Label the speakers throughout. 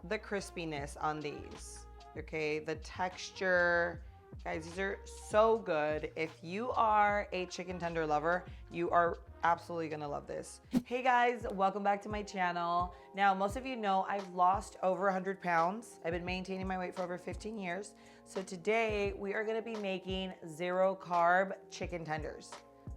Speaker 1: the crispiness on these. Okay, the texture. Guys, these are so good. If you are a chicken tender lover, you are absolutely gonna love this. Hey guys, welcome back to my channel. Now, most of you know I've lost over 100 pounds. I've been maintaining my weight for over 15 years. So today we are gonna be making 0 carb chicken tenders.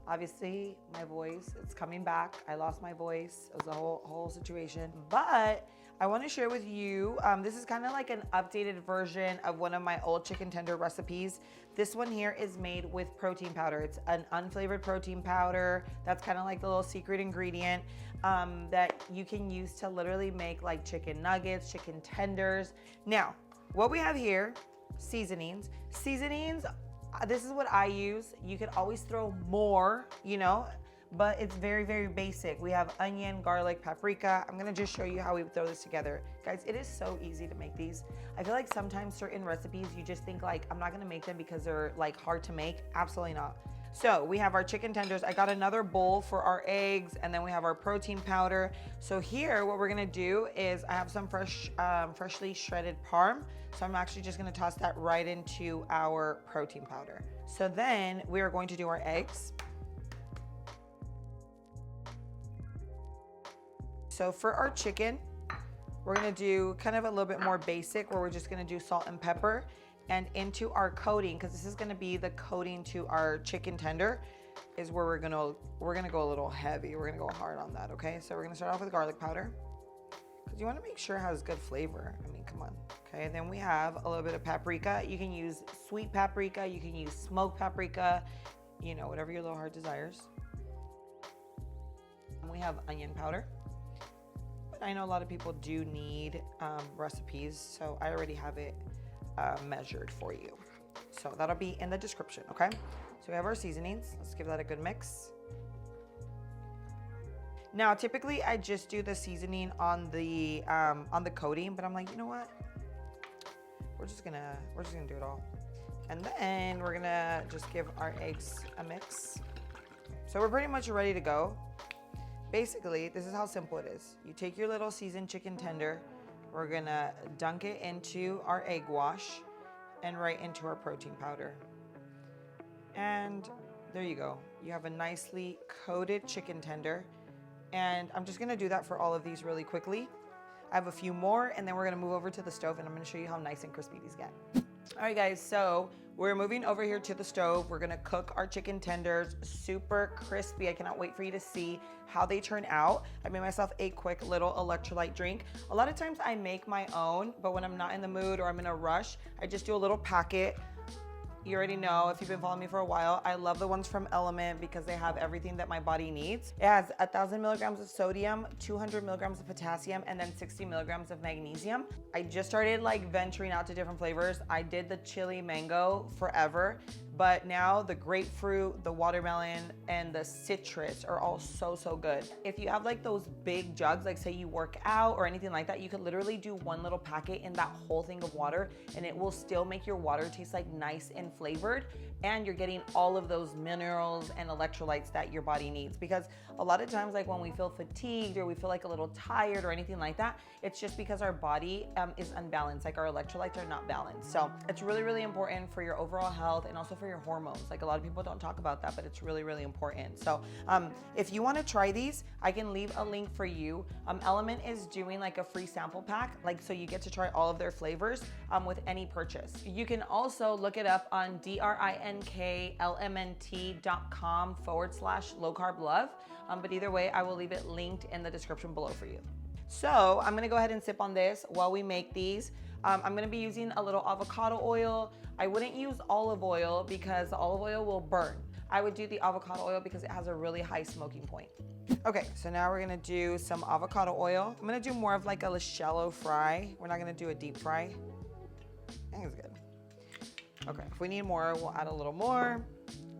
Speaker 1: Obviously, my voice, it's coming back. I lost my voice. It was a whole situation. But I want to share with you, this is kind of like an updated version of one of my old chicken tender recipes. This one here is made with protein powder. It's an unflavored protein powder. That's kind of like the little secret ingredient that you can use to literally make like chicken nuggets, chicken tenders. Now, what we have here, seasonings. This is what I use. You could always throw more, you know, but it's very, very basic. We have onion, garlic, paprika. I'm gonna just show you how we throw this together. Guys, it is so easy to make these. I feel like sometimes certain recipes, you just think like, I'm not gonna make them because they're like hard to make. Absolutely not. So we have our chicken tenders. I got another bowl for our eggs, and then we have our protein powder. So here, what we're gonna do is I have some freshly shredded parm. So I'm actually just gonna toss that right into our protein powder. So then we are going to do our eggs. So for our chicken, we're gonna do kind of a little bit more basic, where we're just gonna do salt and pepper. And into our coating, because this is gonna be the coating to our chicken tender, is where we're gonna go a little heavy. We're gonna go hard on that, okay? So we're gonna start off with garlic powder, because you wanna make sure it has good flavor. I mean, come on. Okay, then we have a little bit of paprika. You can use sweet paprika, you can use smoked paprika, you know, whatever your little heart desires. And we have onion powder. But I know a lot of people do need recipes, so I already have it measured for you. So that'll be in the description, okay? So we have our seasonings. Let's give that a good mix. Now, typically I just do the seasoning on the coating, but I'm like, you know what? We're just gonna do it all. And then we're gonna just give our eggs a mix. So we're pretty much ready to go. Basically, this is how simple it is. You take your little seasoned chicken tender, we're gonna dunk it into our egg wash and right into our protein powder. And there you go. You have a nicely coated chicken tender. And I'm just gonna do that for all of these really quickly. I have a few more, and then we're gonna move over to the stove, and I'm gonna show you how nice and crispy these get. All right, guys, so we're moving over here to the stove. We're gonna cook our chicken tenders super crispy. I cannot wait for you to see how they turn out. I made myself a quick little electrolyte drink. A lot of times I make my own, but when I'm not in the mood or I'm in a rush, I just do a little packet. You already know, if you've been following me for a while, I love the ones from Element because they have everything that my body needs. It has 1,000 milligrams of sodium, 200 milligrams of potassium, and then 60 milligrams of magnesium. I just started like venturing out to different flavors. I did the chili mango forever, but now the grapefruit, the watermelon, and the citrus are all so good. If you have like those big jugs, like say you work out or anything like that, you could literally do one little packet in that whole thing of water, and it will still make your water taste like nice and flavored, and you're getting all of those minerals and electrolytes that your body needs. Because a lot of times, like when we feel fatigued or we feel like a little tired or anything like that, it's just because our body is unbalanced, like our electrolytes are not balanced. So it's really important for your overall health and also for your hormones. Like a lot of people don't talk about that, but it's really important. So if you want to try these, I can leave a link for you. Element is doing like a free sample pack, like so you get to try all of their flavors with any purchase. You can also look it up on drinklmnt.com/low carb love. But either way, I will leave it linked in the description below for you. So I'm gonna go ahead and sip on this while we make these. I'm gonna be using a little avocado oil. I wouldn't use olive oil because the olive oil will burn. I would do the avocado oil because it has a really high smoking point. Okay, so now we're gonna do some avocado oil. I'm gonna do more of like a shallow fry. We're not gonna do a deep fry. I think it's good. Okay, if we need more, we'll add a little more.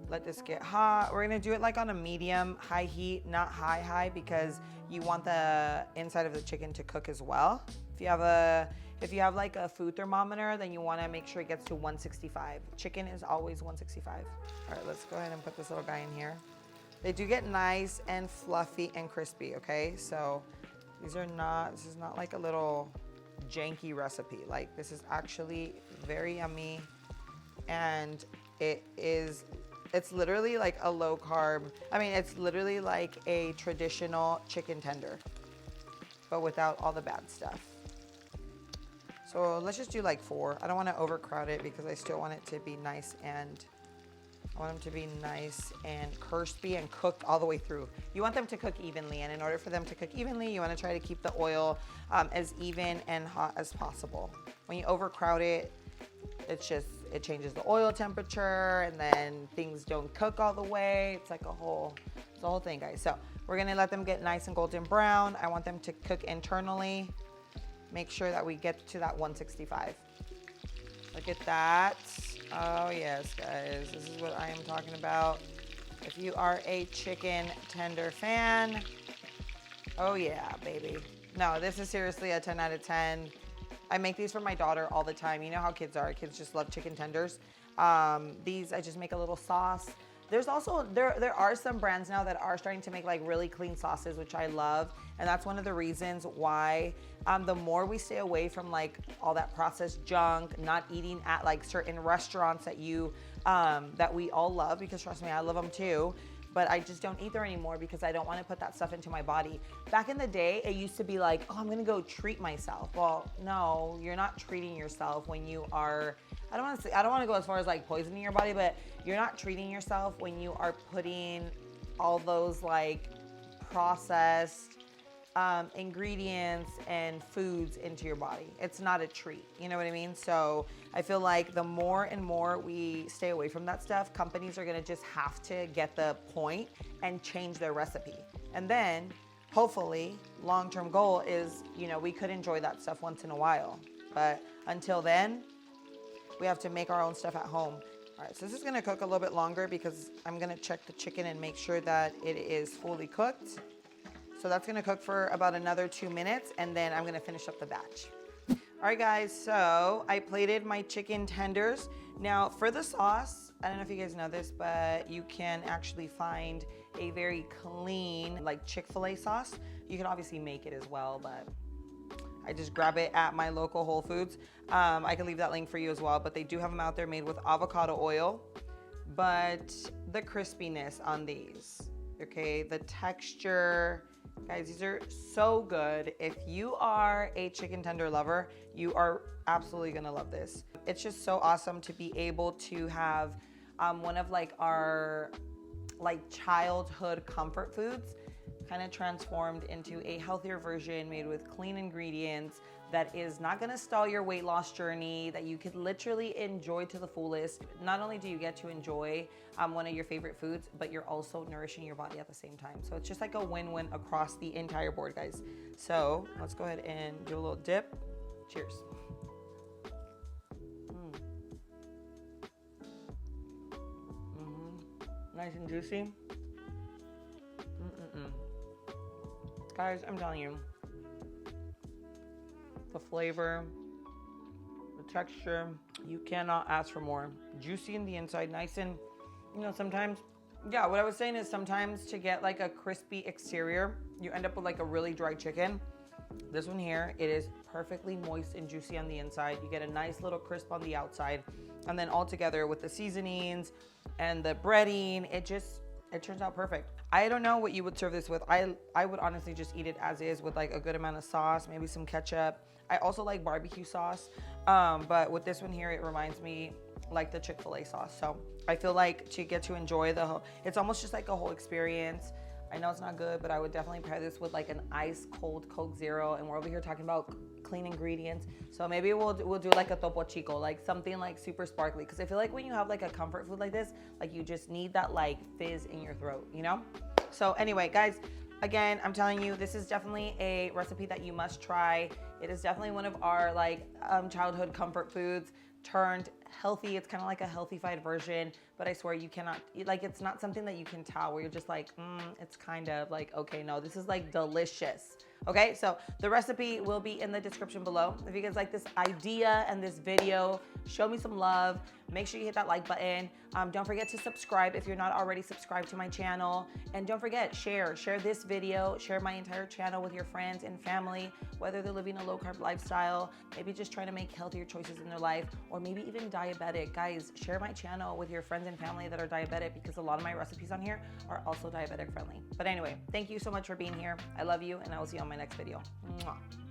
Speaker 1: Let this get hot. We're gonna do it like on a medium high heat, not high, because you want the inside of the chicken to cook as well. If you have like a food thermometer, then you wanna make sure it gets to 165. Chicken is always 165. All right, let's go ahead and put this little guy in here. They do get nice and fluffy and crispy, okay? So this is not like a little janky recipe. Like, this is actually very yummy, and it's literally like a low carb. I mean, it's literally like a traditional chicken tender, but without all the bad stuff. So let's just do like 4. I don't want to overcrowd it because I still want it to be nice, and I want them to be nice and crispy and cooked all the way through. You want them to cook evenly, and in order for them to cook evenly, you want to try to keep the oil as even and hot as possible. When you overcrowd it, it changes the oil temperature, and then things don't cook all the way. It's a whole thing, guys. So we're gonna let them get nice and golden brown. I want them to cook internally. Make sure that we get to that 165. Look at that. Oh yes, guys, this is what I am talking about. If you are a chicken tender fan, oh yeah, baby. No, this is seriously a 10 out of 10. I make these for my daughter all the time. You know how kids are. Kids just love chicken tenders. These, I just make a little sauce. There's also, there are some brands now that are starting to make like really clean sauces, which I love. And that's one of the reasons why the more we stay away from like all that processed junk, not eating at like certain restaurants that that we all love, because trust me, I love them too. But I just don't eat there anymore because I don't want to put that stuff into my body. Back in the day, it used to be like, oh, I'm gonna go treat myself. Well, no, you're not treating yourself when you are, I don't want to go as far as like poisoning your body, but you're not treating yourself when you are putting all those like processed ingredients and foods into your body. It's not a treat, you know what I mean? So I feel like the more and more we stay away from that stuff, companies are gonna just have to get the point and change their recipe. And then hopefully long-term goal is, you know, we could enjoy that stuff once in a while. But until then, we have to make our own stuff at home. All right, so this is gonna cook a little bit longer because I'm gonna check the chicken and make sure that it is fully cooked. So that's gonna cook for about another 2 minutes, and then I'm gonna finish up the batch. All right, guys, so I plated my chicken tenders. Now for the sauce, I don't know if you guys know this, but you can actually find a very clean, like Chick-fil-A sauce. You can obviously make it as well, but I just grab it at my local Whole Foods. I can leave that link for you as well, but they do have them out there made with avocado oil. But the crispiness on these, okay, the texture, guys, these are so good. If you are a chicken tender lover, you are absolutely gonna love this. It's just so awesome to be able to have one of like our like childhood comfort foods kind of transformed into a healthier version made with clean ingredients that is not gonna stall your weight loss journey, that you could literally enjoy to the fullest. Not only do you get to enjoy one of your favorite foods, but you're also nourishing your body at the same time. So it's just like a win-win across the entire board, guys. So let's go ahead and do a little dip. Cheers. Nice and juicy. Guys, I'm telling you, the flavor, the texture, you cannot ask for more. Juicy in the inside, nice and, you know, sometimes, yeah, what I was saying is sometimes to get like a crispy exterior, you end up with like a really dry chicken. This one here, it is perfectly moist and juicy on the inside. You get a nice little crisp on the outside. And then all together with the seasonings and the breading, it turns out perfect. I don't know what you would serve this with. I would honestly just eat it as is with like a good amount of sauce, maybe some ketchup. I also like barbecue sauce, but with this one here, it reminds me like the Chick-fil-A sauce. So I feel like to get to enjoy the whole, it's almost just like a whole experience. I know it's not good, but I would definitely pair this with like an ice cold Coke Zero, and we're over here talking about clean ingredients. So maybe we'll do like a Topo Chico, like something like super sparkly. Because I feel like when you have like a comfort food like this, like you just need that like fizz in your throat, you know? So anyway, guys, again, I'm telling you, this is definitely a recipe that you must try. It is definitely one of our like childhood comfort foods turned healthy. It's kind of like a healthified version, but I swear you cannot, like, it's not something that you can tell where you're just like, it's kind of like, okay, no, this is like delicious. Okay, so the recipe will be in the description below. If you guys like this idea and this video, show me some love. Make sure you hit that like button. Don't forget to subscribe if you're not already subscribed to my channel. And don't forget, share this video, share my entire channel with your friends and family, whether they're living a low carb lifestyle, maybe just trying to make healthier choices in their life, or maybe even diabetic. Guys, share my channel with your friends and family that are diabetic, because a lot of my recipes on here are also diabetic friendly. But anyway, thank you so much for being here. I love you, and I will see you on my next video. Mwah.